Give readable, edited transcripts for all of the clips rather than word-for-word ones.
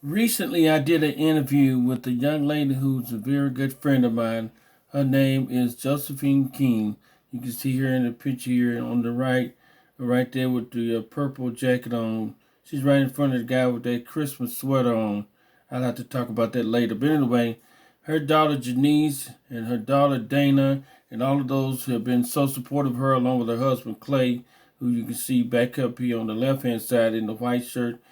Recently, I did an interview with a young lady who's a very good friend of mine. Her name is Josephine Keene. You can see her in the picture here on the right there with the purple jacket on. She's right in front of the guy with that Christmas sweater on. I'll have to talk about that later. But anyway, her daughter Janice and her daughter Dana and all of those who have been so supportive of her, along with her husband Clay, who you can see back up here on the left hand side in the white shirt.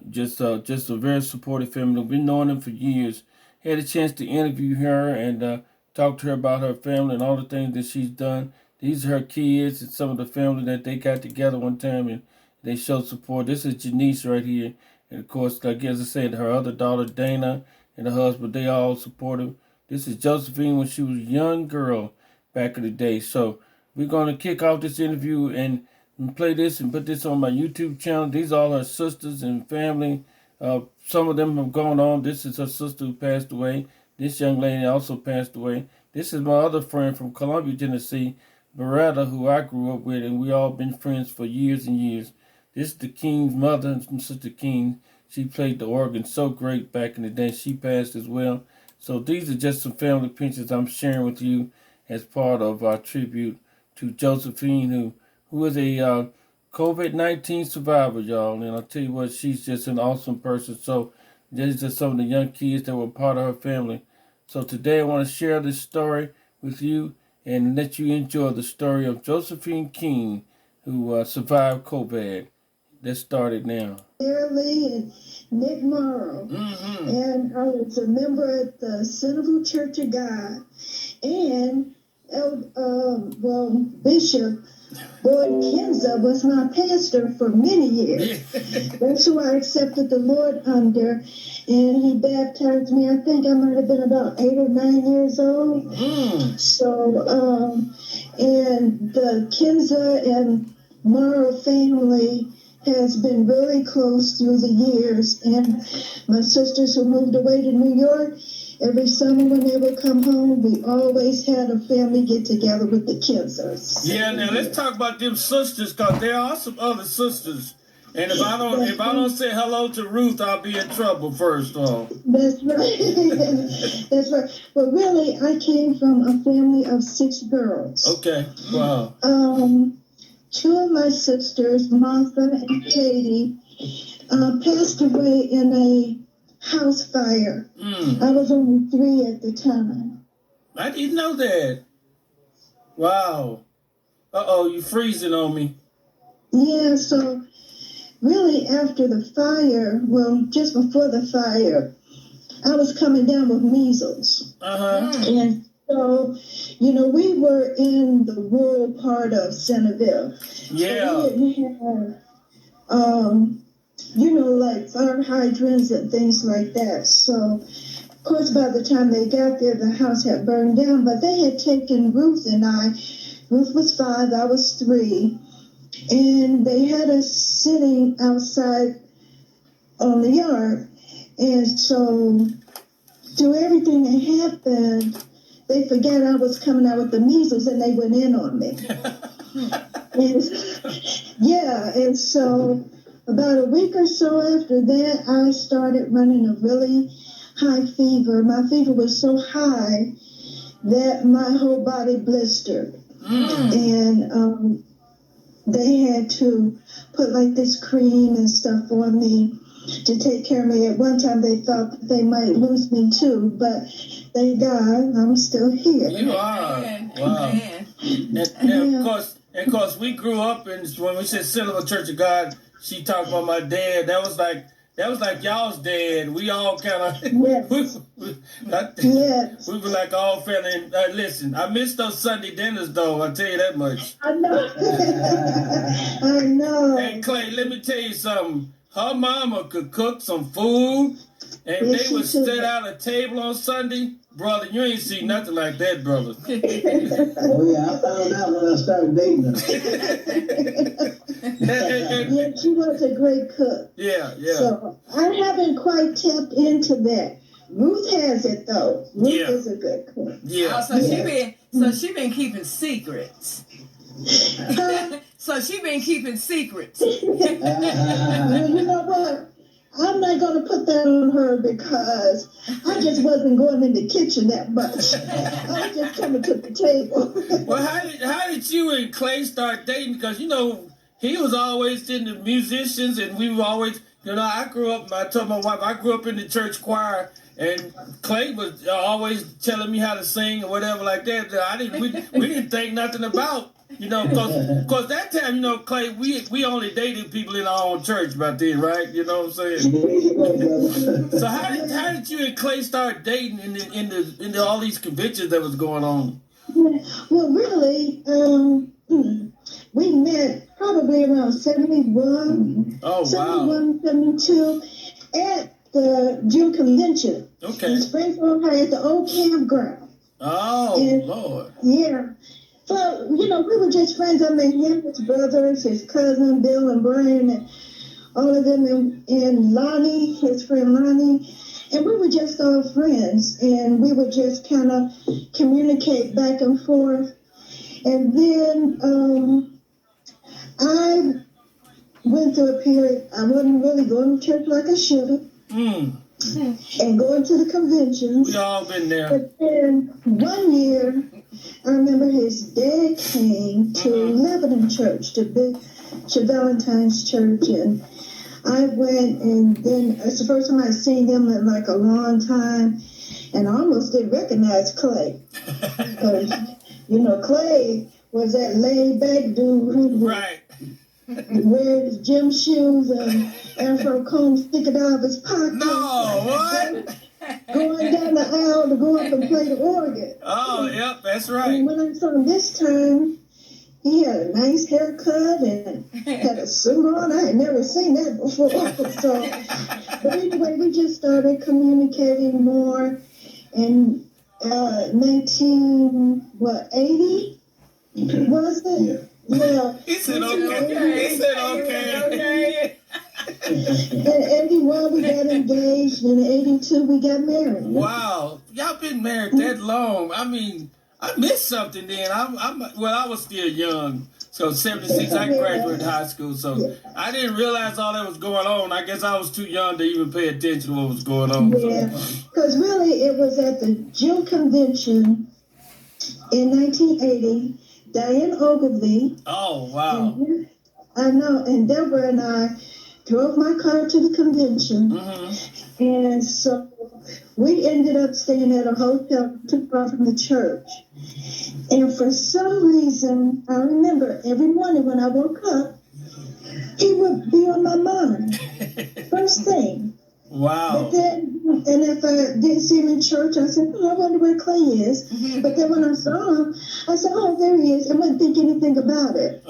Just a very supportive family. We've been knowing them for years. Had a chance to interview her and talk to her about her family and all the things that she's done. These are her kids and some of the family that they got together one time and they showed support. This is Janice right here. And of course, like as I said, her other daughter Dana and her husband, they all supportive. This is Josephine when she was a young girl back in the day. So we're going to kick off this interview and play this and put this on my YouTube channel. These are all her sisters and family. Some of them have gone on. This is her sister who passed away. This young lady also passed away. This is my other friend from Columbia, Tennessee, Beretta, who I grew up with, and we all been friends for years and years. This is the King's mother and Sister King. She played the organ so great back in the day. She passed as well. So these are just some family pictures I'm sharing with you as part of our tribute to Josephine, who is a COVID-19 survivor, y'all. And I'll tell you what, she's just an awesome person. So these are some of the young kids that were part of her family. So today I want to share this story with you and let you enjoy the story of Josephine Keene, who survived COVID. Let's start it now. Lee and Nick Morrow. And I was a member at the Centerville Church of God. And, Bishop Boyd Kinza was my pastor for many years. That's who I accepted the Lord under. And he baptized me, I think I might have been about 8 or 9 years old. So, and the Kinza and Morrow family has been really close through the years. And my sisters who moved away to New York, every summer when they would come home, we always had a family get together with the Kinzers. Yeah, now let's talk about them sisters, because there are some other sisters. And if I don't say hello to Ruth, I'll be in trouble first off. That's right. That's right. But really, I came from a family of 6 girls. Okay. Wow. 2 of my sisters, Martha and Katie, passed away in a house fire. I was only 3 at the time. I didn't know that. Wow. Uh-oh, you freezing on me. Yeah, so really after the fire, well, just before the fire, I was coming down with measles. And so, we were in the rural part of Centerville. Yeah. So we didn't have, like fire hydrants and things like that. So, of course, by the time they got there, the house had burned down. But they had taken Ruth and I. Ruth was 5, I was 3. And they had us sitting outside on the yard. And so, through everything that happened, they forgot I was coming out with the measles, and they went in on me. And so about a week or so after that, I started running a really high fever. My fever was so high that my whole body blistered. And they had to put like this cream and stuff on me to take care of me. At one time, they thought that they might lose me too, but thank God I'm still here. You are. Wow. And of course, we grew up in, when we said Centerville Church of God, she talked about my dad. That was like y'all's dad. We all kind of, Yes. we were like all family. Listen, I missed those Sunday dinners though, I'll tell you that much. I know. I know. Hey Clay, let me tell you something. Her mama could cook some food, and they would set out a table on Sunday. Brother, you ain't seen nothing like that, brother. Oh, yeah, I found out when I started dating her. Yeah, she was a great cook. Yeah. So I haven't quite tapped into that. Ruth has it, though. Ruth is a good cook. Yeah. So she been keeping secrets. So she been keeping secrets. You know what? I'm not going to put that on her because I just wasn't going in the kitchen that much. I was just coming to the table. Well, how did you and Clay start dating? Because, you know, he was always into musicians, and we were always, you know, I told my wife, I grew up in the church choir, and Clay was always telling me how to sing or whatever like that. We didn't think nothing about, you know, because that time, you know, Clay, we only dated people in our own church back then, right? You know what I'm saying? So how did you and Clay start dating in all these conventions that was going on? Well, really, we met probably around 71, Oh, wow. 71, 72 at the June convention in Springfield, Ohio, at the old campground. Oh, and, Lord. Yeah. So, you know, we were just friends. I met him, his brothers, his cousin, Bill and Brian, and all of them, and Lonnie, his friend Lonnie. And we were just all friends, and we would just kind of communicate back and forth. And then I went through a period, I wasn't really going to church like I should have. And going to the conventions. We all been there. But then one year, I remember his dad came to Lebanon Church, to Valentine's Church, and I went, and then it's the first time I'd seen them in like a long time, and I almost didn't recognize Clay. Because, you know, Clay was that laid-back dude who would wear his gym shoes and afro comb sticking out of his pocket. No, what? Going down the aisle to go up and play the organ. Oh, yep, that's right. And when I saw him this time, he had a nice haircut and had a suit on. I had never seen that before. But anyway, we just started communicating more. In 1980 was it? Yeah. He said okay. He said okay. In 81 we got engaged. In 82 we got married. Wow, y'all been married that long. I mean, I missed something then. I was still young. So 76, I graduated high school. So I didn't realize all that was going on. I guess I was too young to even pay attention to what was going on. Yeah, because really it was at the June convention in 1980. Diane Ogilvy. Oh, wow. I know. And Deborah and I drove my car to the convention. And so we ended up staying at a hotel too far from the church. And for some reason, I remember every morning when I woke up, he would be on my mind. First thing. Wow. But then, and if I didn't see him in church, I said, oh, I wonder where Clay is. But then when I saw him, I said, oh, there he is. I wouldn't think anything about it.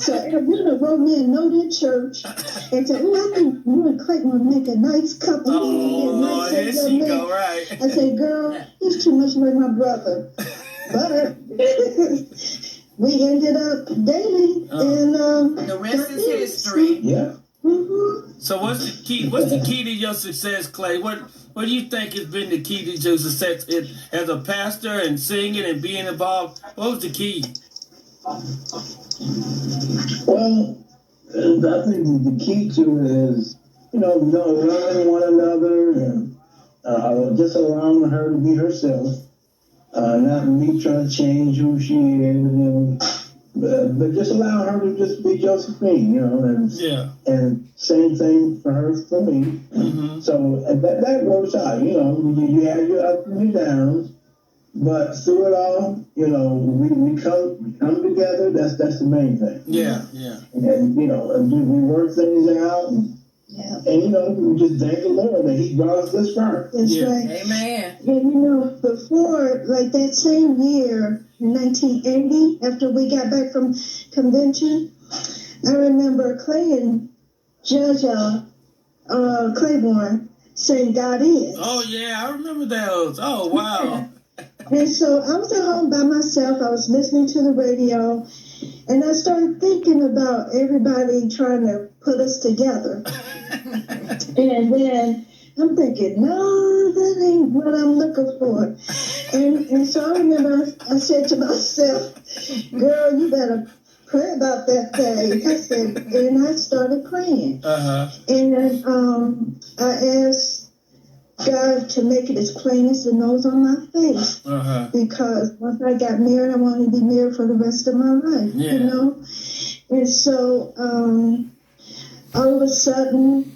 So Edwina wrote me a note in church and said, oh, I think you and Clay want to make a nice couple. Oh, Lord, here she go, right. I said, girl, he's too much like my brother. But we ended up dating, and the rest is history. Yeah. So what's the key? What's the key to your success, Clay? What do you think has been the key to your success as a pastor and singing and being involved? What was the key? Well, I think the key to it is, loving one another and just allowing her to be herself, not me trying to change who she is, but just allowing her to just be Josephine, and same thing for her for me. So that works out, you have your ups and your downs, but through it all, we come together. That's the main thing. Yeah. And we work things out. And we just thank the Lord that He brought us this far. That's right. Amen. And before, like that same year, 1980, after we got back from convention, I remember Clay and Judge Claiborne saying God is. Oh, yeah, I remember those. Oh, wow. And so I was at home by myself. I was listening to the radio, and I started thinking about everybody trying to put us together. And then I'm thinking, no, that ain't what I'm looking for. And so I remember I said to myself, girl, you better pray about that thing. I said, and I started praying. And I asked God to make it as plain as the nose on my face. Because once I got married, I wanted to be married for the rest of my life, you know? And so all of a sudden,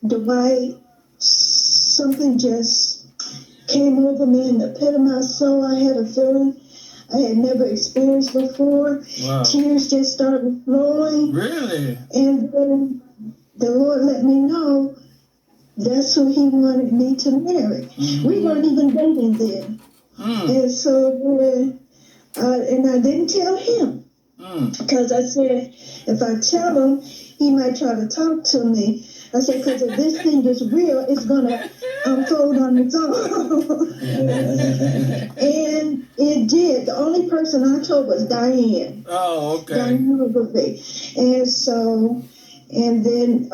Dwight, something just came over me in the pit of my soul. I had a feeling I had never experienced before. Wow. Tears just started flowing. Really? And then the Lord let me know that's who he wanted me to marry. We weren't even dating then. And so, and I didn't tell him. Because I said, if I tell him, he might try to talk to me. I said, because if this thing is real, it's going to unfold on its own. And it did. The only person I told was Diane. Oh, okay. Diane Ogilvy. And so, and then,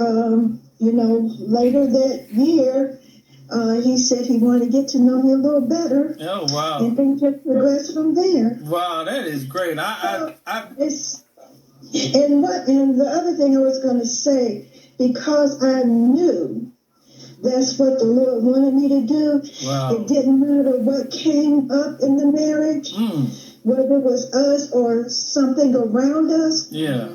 you know, later that year, he said he wanted to get to know me a little better. Oh, wow. And things just progressed from there. Wow, that is great. And the other thing I was going to say, because I knew that's what the Lord wanted me to do, it didn't matter what came up in the marriage, whether it was us or something around us. Yeah.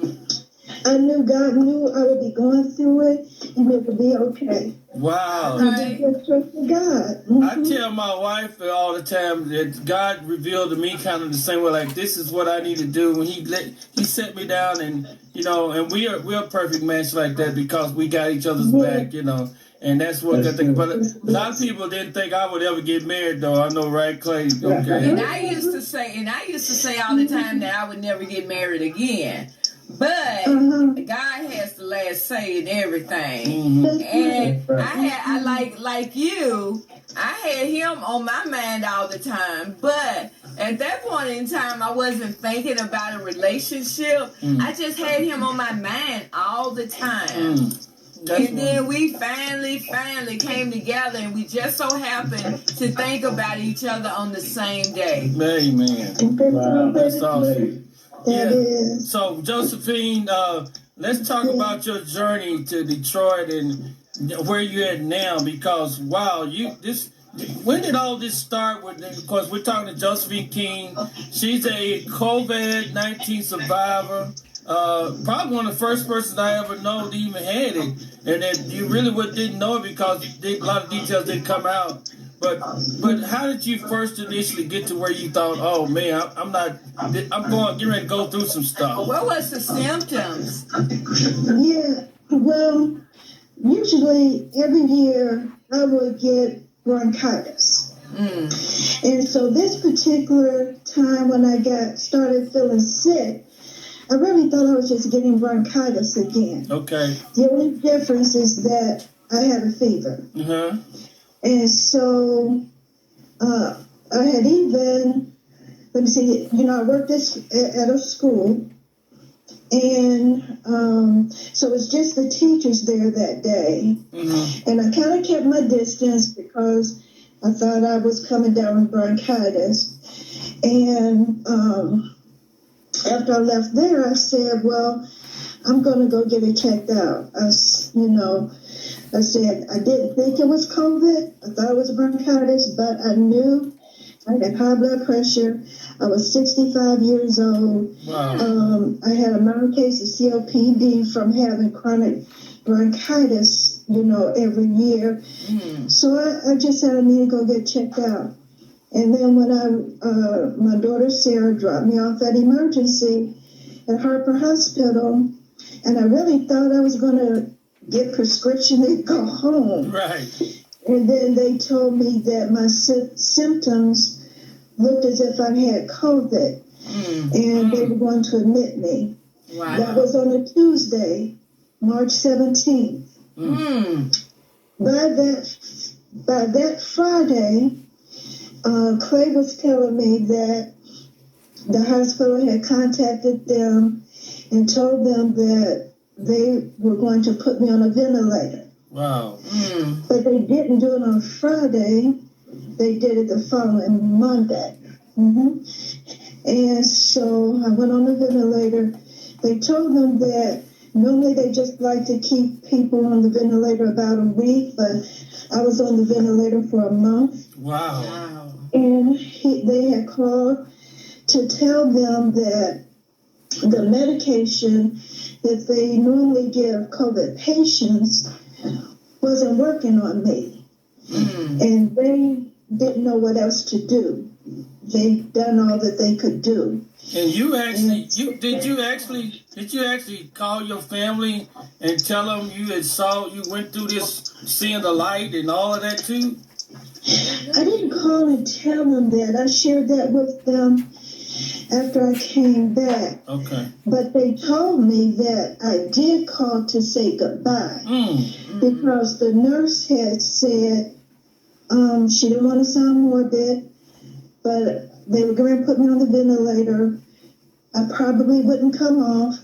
I knew God knew I would be going through it and it would be okay. Wow. I just trusted God. I tell my wife all the time that God revealed to me kind of the same way, like this is what I need to do. When he set me down, and you know, and we're a perfect match like that because we got each other's back, you know. And that's what I think. But a lot of people didn't think I would ever get married, though. I know, right, Clay? Okay. And I used to say all the time that I would never get married again. But God has the last say in everything. And I like you, I had him on my mind all the time. But at that point in time, I wasn't thinking about a relationship. I just had him on my mind all the time. And then we finally came together, and we just so happened to think about each other on the same day. Amen. Wow, that's awesome. Yeah. So, Josephine, let's talk about your journey to Detroit and where you're at now. Because wow, when did all this start? Of course, we're talking to Josephine Keene. She's a COVID-19 survivor. Probably one of the first persons I ever know that even had it, and that you really didn't know it because a lot of details didn't come out. But how did you first initially get to where you thought, oh man, I'm getting ready to go through some stuff? What was the symptoms? Yeah, well, usually every year I would get bronchitis. And so this particular time when I started feeling sick, I really thought I was just getting bronchitis again. Okay. The only difference is that I had a fever. And so I had even, let me see, you know, I worked at a school. And so it's just the teachers there that day. And I kind of kept my distance because I thought I was coming down with bronchitis. And after I left there, I said, well, I'm going to go get it checked out. I said, I didn't think it was COVID. I thought it was bronchitis, but I knew I had high blood pressure. I was 65 years old. Wow. I had a mild case of COPD from having chronic bronchitis, you know, every year. So I just said I need to go get checked out. And then when my daughter Sarah dropped me off at emergency at Harper Hospital, and I really thought I was going to get prescription and go home. Right. And then they told me that my symptoms looked as if I had COVID, and they were going to admit me. Wow. That was on a Tuesday, March 17th. By that Friday, Clay was telling me that the hospital had contacted them and told them that they were going to put me on a ventilator. Wow. But they didn't do it on Friday. They did it the following Monday. And so I went on the ventilator. They told them that normally they just like to keep people on the ventilator about a week, but I was on the ventilator for a month. Wow. And they had called to tell them that the medication that they normally give COVID patients wasn't working on me. And they didn't know what else to do. They'd done all that they could do. And did you actually call your family and tell them you went through this, seeing the light and all of that too? I didn't call and tell them that. I shared that with them after I came back. Okay. But they told me that I did call to say goodbye because the nurse had said she didn't want to sound morbid, but they were going to put me on the ventilator. I probably wouldn't come off.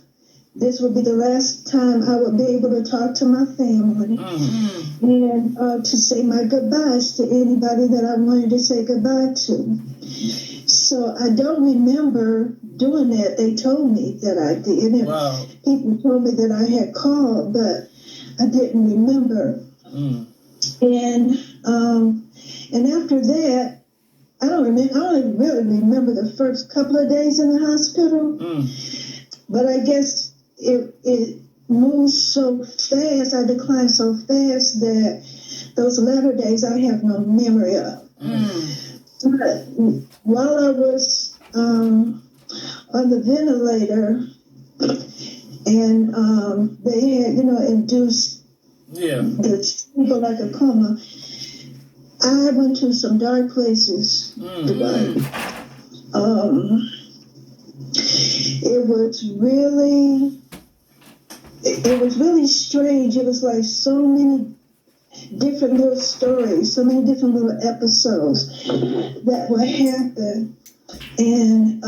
This would be the last time I would be able to talk to my family and to say my goodbyes to anybody that I wanted to say goodbye to. So I don't remember doing that. They told me that I did. And people told me that I had called, but I didn't remember. And after that, I don't really remember the first couple of days in the hospital. But I guess it moved so fast, I declined so fast that those latter days I have no memory of. But while I was on the ventilator and they had, induced the people like a coma, I went to some dark places. It was really strange. It was like so many different little stories, so many different little episodes that would happen. And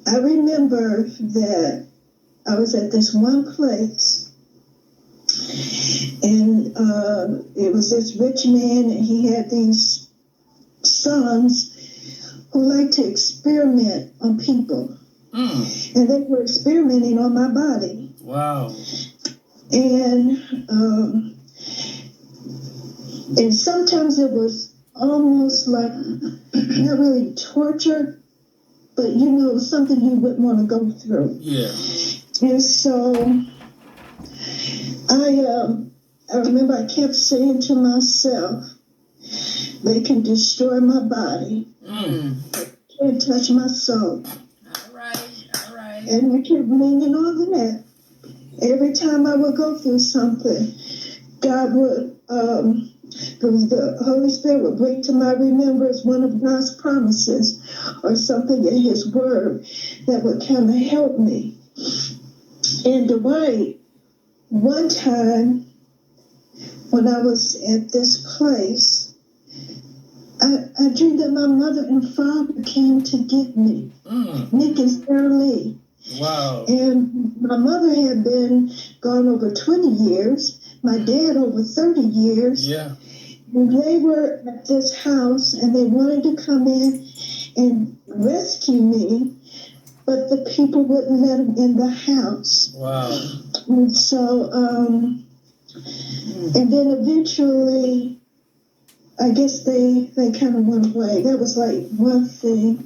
I remember that I was at this one place, and it was this rich man, and he had these sons who liked to experiment on people. And they were experimenting on my body. Wow. And sometimes it was almost like, not really torture, but something you wouldn't want to go through. Yeah. And so I remember I kept saying to myself, they can destroy my body, can't touch my soul. All right. And I kept meaning all that. Every time I would go through something, God would, the Holy Spirit would bring to my remembrance one of God's promises or something in His Word that would kind of help me. And Dwight, one time when I was at this place, I dreamed that my mother and father came to get me, Nick and Sarah Lee. Wow. And my mother had been gone over 20 years, my dad over 30 years. Yeah. And they were at this house and they wanted to come in and rescue me, but the people wouldn't let them in the house. Wow. And so, and then eventually, I guess they kind of went away. That was like one thing.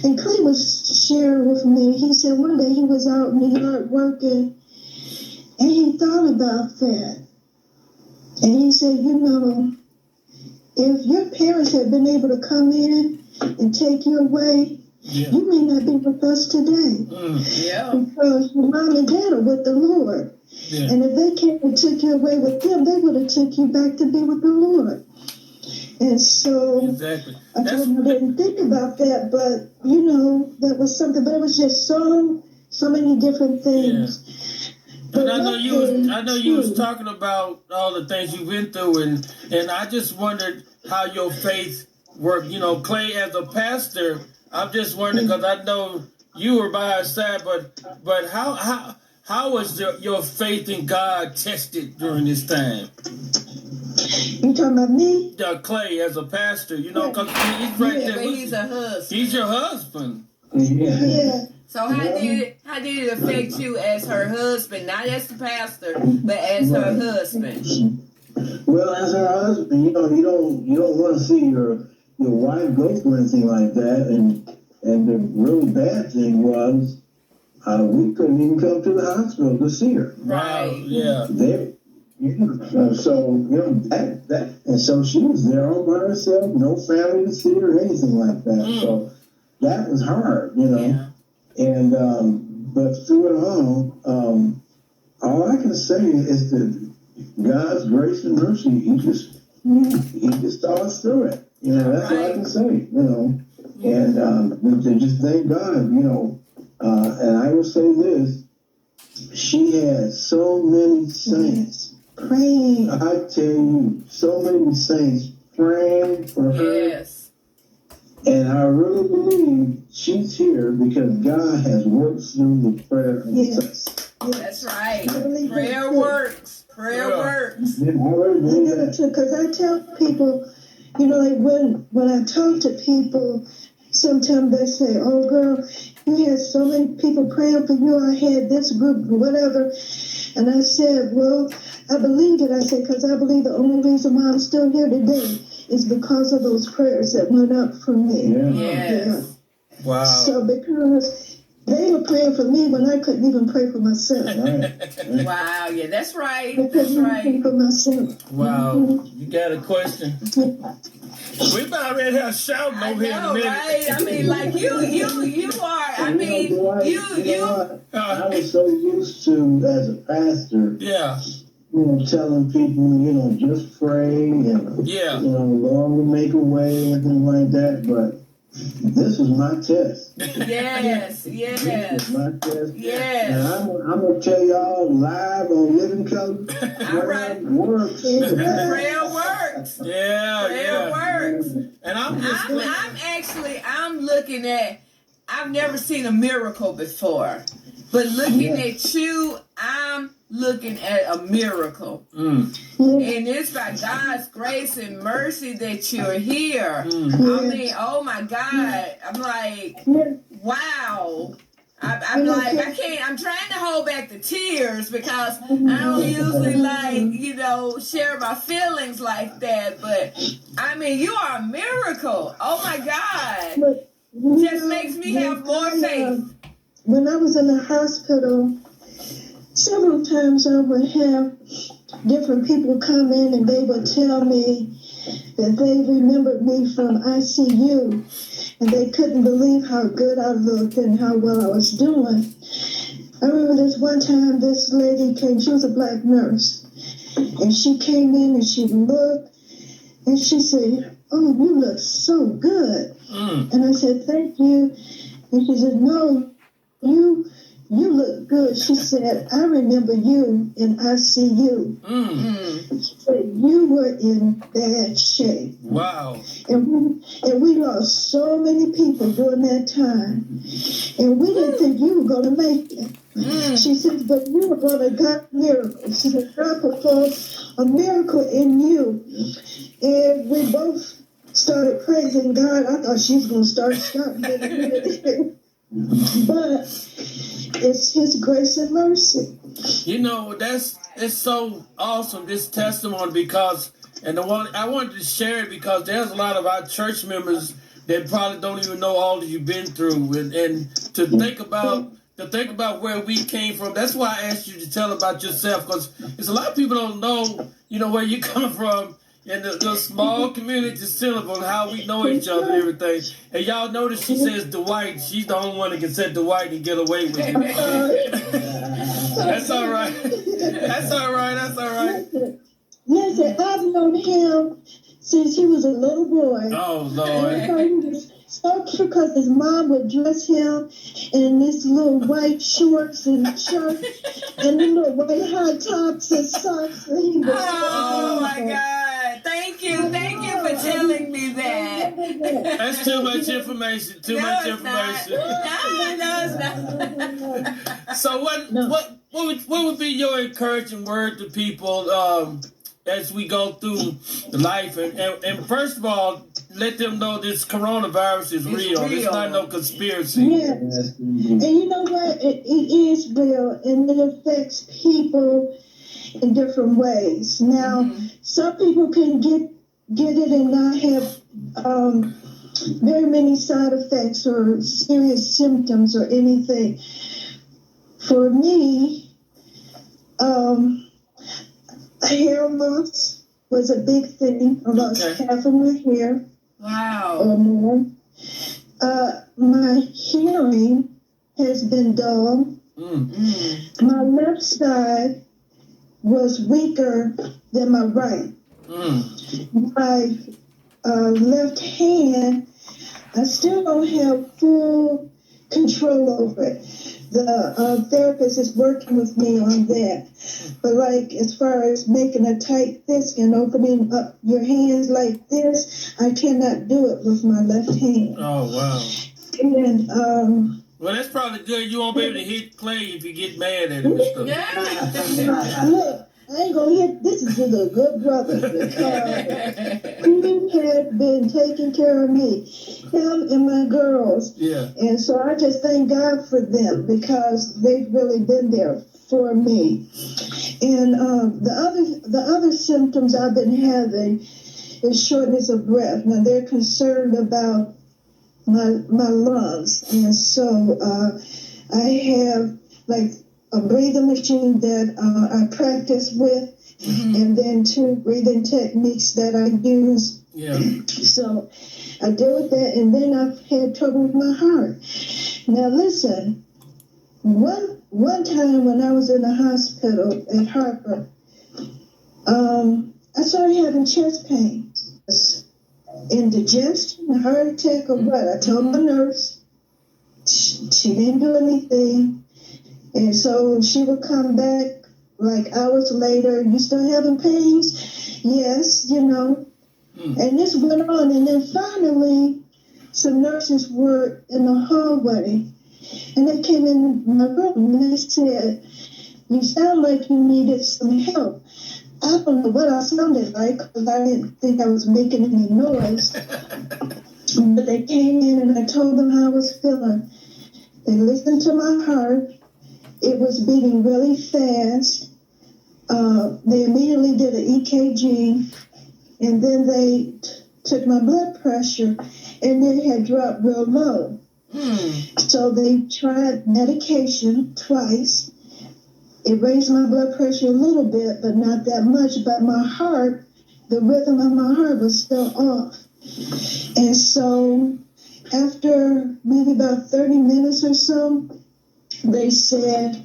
And Clay was sharing with me, he said one day he was out in the yard working, and he thought about that. And he said, if your parents had been able to come in and take you away, you may not be with us today. Because your mom and dad are with the Lord. Yeah. And if they came and took you away with them, they would have took you back to be with the Lord. And so I didn't think about that, but that was something. But it was just so many different things. Yeah. But I know you was talking about all the things you went through, and I just wondered how your faith worked. Clay, as a pastor, I'm just wondering because I know you were by our side, but how was your faith in God tested during this time? You talking about me? Clay as a pastor, you know, because he's right there. But he's a husband. He's your husband. Yeah. So how did it affect you as her husband, not as the pastor, but as her husband? Well, as her husband, you don't want to see your wife go through anything like that, and the really bad thing was we couldn't even come to the hospital to see her. Right. Yeah. So that and so she was there all by herself, no family to see her, anything like that. So that was hard, Yeah. And but through it all I can say is that God's grace and mercy, he just saw us through it. That's all I can say, And to just thank God, and I will say this, she had so many saints praying. I tell you, so many saints praying for her. Yes. And I really believe she's here because God has worked through the prayer of the saints. That's right. Prayer works. Prayer works. Yeah, I really believe that. Because I tell people, like when I talk to people, sometimes they say, "Oh, girl, you had so many people praying for you. I had this group, whatever." And I said, "Well, I believe it." I said, "Because I believe the only reason why I'm still here today is because of those prayers that went up for me." Yeah. Yes. Yeah. Wow. So because they were praying for me when I couldn't even pray for myself. Right. Wow. Yeah, that's right. I That's couldn't even right. pray for myself. Wow. Mm-hmm. You got a question? We about ready to have shouting I over here in a know, minute. right? I mean, like you are. I mean, you. I was so used to, as a pastor, Yeah. telling people, just pray and, Yeah. Lord will make a way and things like that. But this was my test. Yes. This was my test. Yes. And I'm going to tell y'all live on Living Color. All right. Works. Prayer works. Yeah. Prayer works. And I'm looking at, I've never seen a miracle before, but looking at you, I'm looking at a miracle. And it's by God's grace and mercy that you're here. I mean, oh my God. I'm like, wow. I'm like, I'm trying to hold back the tears because I don't usually share my feelings like that. But I mean, you are a miracle. Oh my God. Just makes me have more faith. When I was in the hospital, several times I would have different people come in and they would tell me that they remembered me from ICU and they couldn't believe how good I looked and how well I was doing. I remember this one time this lady came, she was a black nurse, and she came in and she looked and she said, "Oh, you look so good." And I said, "Thank you." And she said, "No, you look good." She said, "I remember you in ICU." She said, "You were in bad shape." Wow. And we lost so many people during that time. And we didn't think you were going to make it. She said, "But you were going to God miracles." She said, "God performed a miracle in you." And we both started praising God. I thought she was going to start shouting. But it's His grace and mercy. It's so awesome, this testimony, because, and I wanted to share it because there's a lot of our church members that probably don't even know all that you've been through, and to think about where we came from. That's why I asked you to tell about yourself, because there's a lot of people don't know, where you come from. In the small community syllable and how we know each other and everything. And y'all notice she says Dwight. She's the only one that can say Dwight and get away with it. That's all right. That's all right. Listen, I've known him since he was a little boy. Oh, Lord. And I thought he was so cute because his mom would dress him in this little white shorts and shirt and the little white high tops and socks. And he was oh, my God. Thank you for telling me that. That's too much information. No, it's not. So what would be your encouraging word to people as we go through life. And first of all, let them know this coronavirus is real. It's not no conspiracy. Yes. And you know what? It is real, and it affects people in different ways. Now, some people can get it and not have very many side effects or serious symptoms or anything. For me, hair loss was a big thing. I lost half of my hair. Wow. Or more. My hearing has been dull. My left side was weaker than my right. My left hand, I still don't have full control over it. The therapist is working with me on that. But like as far as making a tight fist and opening up your hands like this, I cannot do it with my left hand. Oh, wow. And well, that's probably good. You won't be able to hit Clay if you get mad at him and stuff. Yeah. Look, I ain't gonna hit. This is a good brother because he had been taking care of me, him and my girls. Yeah. And so I just thank God for them because they've really been there for me. And the other symptoms I've been having is shortness of breath. Now they're concerned about my lungs, and so I have like a breathing machine that I practice with, and then 2 breathing techniques that I use. Yeah. So I deal with that, and then I've had trouble with my heart. Now listen, one time when I was in the hospital at Harper, I started having chest pains. Indigestion, a heart attack, or what? I told my nurse. She didn't do anything. And so she would come back like hours later. You still having pains? Yes, you know. And this went on. And then finally, some nurses were in the hallway. And they came in my room and they said, you sound like you needed some help. I don't know what I sounded like because I didn't think I was making any noise. But they came in and I told them how I was feeling. They listened to my heart. It was beating really fast. They immediately did an EKG, and then they took my blood pressure, and it had dropped real low. So they tried medication twice. It raised my blood pressure a little bit, but not that much. But my heart, the rhythm of my heart was still off. And so after maybe about 30 minutes or so, they said,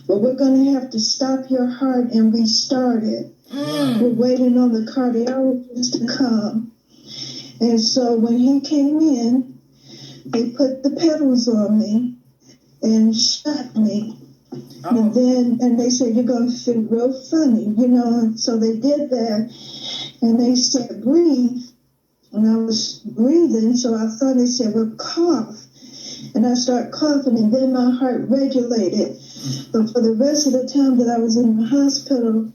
well, we're going to have to stop your heart and restart it. We're waiting on the cardiologist to come. And so when he came in, they put the pedals on me and shot me. And they said, you're going to feel real funny, you know. And so they did that. And they said, breathe. And I was breathing, so I thought they said, well, cough. And I started coughing, and then my heart regulated. But for the rest of the time that I was in the hospital,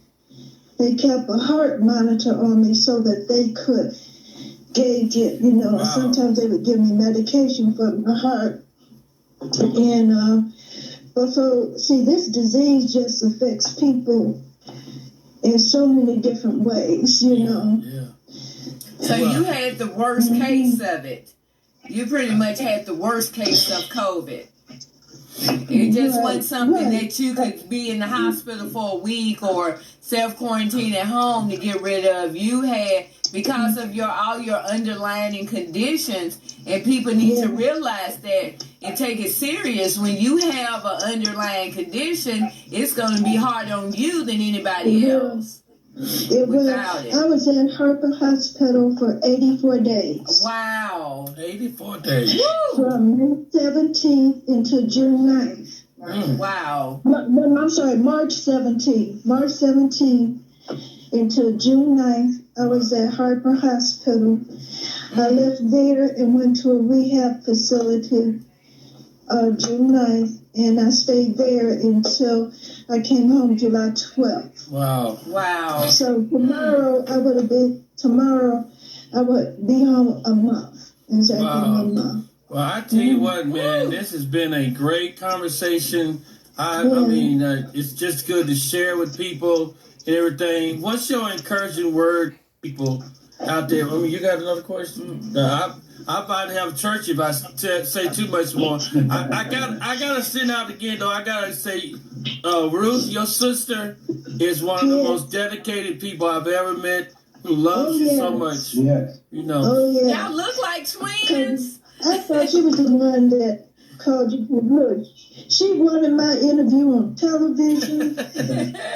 they kept a heart monitor on me so that they could gauge it, you know. Wow. Sometimes they would give me medication for my heart. And but so, see, this disease just affects people in so many different ways, you know. Yeah. So you had the worst case of it. You pretty much had the worst case of COVID. It just wasn't something that you could be in the hospital for a week or self-quarantine at home to get rid of. You had, because of all your underlying conditions, and people need to realize that and take it serious. When you have an underlying condition, it's going to be harder on you than anybody else. I was in Harper Hospital for 84 days. Wow. 84 days. From May 17th until June 9th. Wow. I'm sorry, March 17th. March 17th until June 9th, I was at Harper Hospital. I left there and went to a rehab facility June 9th, and I stayed there until I came home July 12th. Wow. Wow. So tomorrow I would be home a month. Exactly Wow. 1 month. Well, I tell you what, man, this has been a great conversation. I mean, it's just good to share with people and everything. What's your encouraging word, people out there? I mean, you got another question? I'm about to have church if I say too much more. I gotta send out again though. I gotta say, Ruth, your sister is one of the most dedicated people I've ever met. Who loves you so much? Yes. You know. Oh yeah. Y'all look like twins. I thought she was the one that called you. Look, she wanted my interview on television,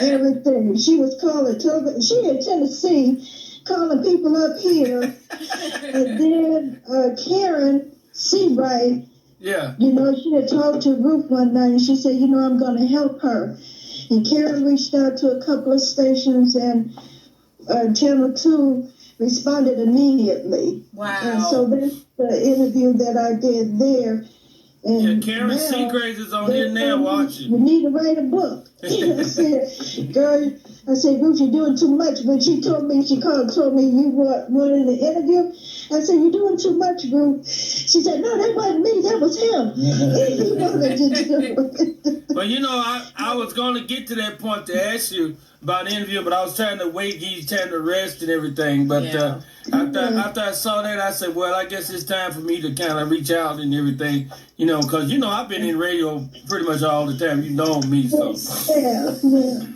everything. She was calling television. She in Tennessee, calling people up here. And then Karen Seabright, Yeah. you know, she had talked to Ruth one night, and she said, you know, I'm going to help her. And Karen reached out to a couple of stations, and Channel 2 responded immediately. Wow. And so that's the interview that I did there. And Karen Seagraves is on here now watching. You need to write a book. I said, girl, Ruth, you're doing too much. When she told me, told me you wanted an interview. I said, you're doing too much, Ruth. She said, no, that wasn't me. That was him. He wanted to do it. Well, you know, I was going to get to that point to ask you about the interview, but I was trying to wait, give you time to rest and everything. But after I saw that, I said, well, I guess it's time for me to kind of reach out and everything, you know, because, you know, I've been in radio pretty much all the time. You know me, so.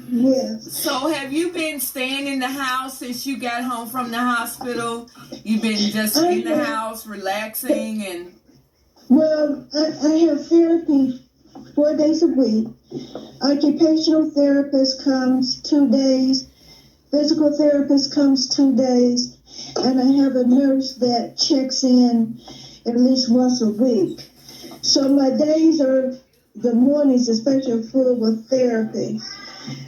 Yeah. So have you been staying in the house since you got home from the hospital? You've been just in the house, relaxing and... Well, I have therapy 4 days a week. Occupational therapist comes 2 days. Physical therapist comes 2 days. And I have a nurse that checks in at least once a week. So my days are, the mornings especially, full with therapy.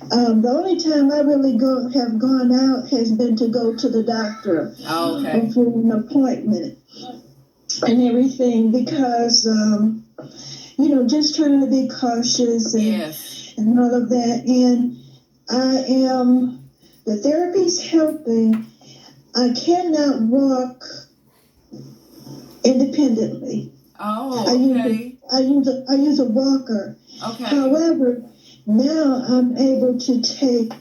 The only time I really have gone out has been to go to the doctor for an appointment and everything because, you know, just trying to be cautious and all of that. And the therapy's helping. I cannot walk independently. Oh, okay. I use a walker. Okay. However, now I'm able to take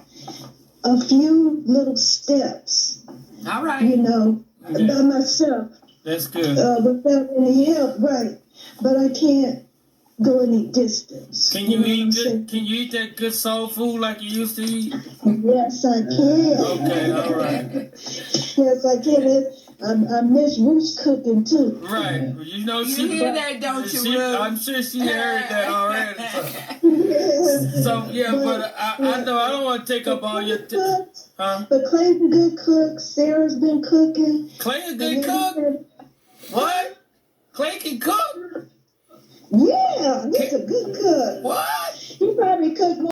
a few little steps. All right. You know, by myself. That's good. Without any help, right? But I can't go any distance. Can you eat that good soul food like you used to eat? Yes, I can. Okay, all right. Yes, I can. I miss Ruth's cooking too. Right. You know, you hear that, don't you, Ruth? I'm sure she heard that already. So yeah, but I know I don't want to take up all your But Clay's a good cook. Sarah's been cooking. Clay a good cook? What? Clay can cook? Yeah, he's a good cook. What?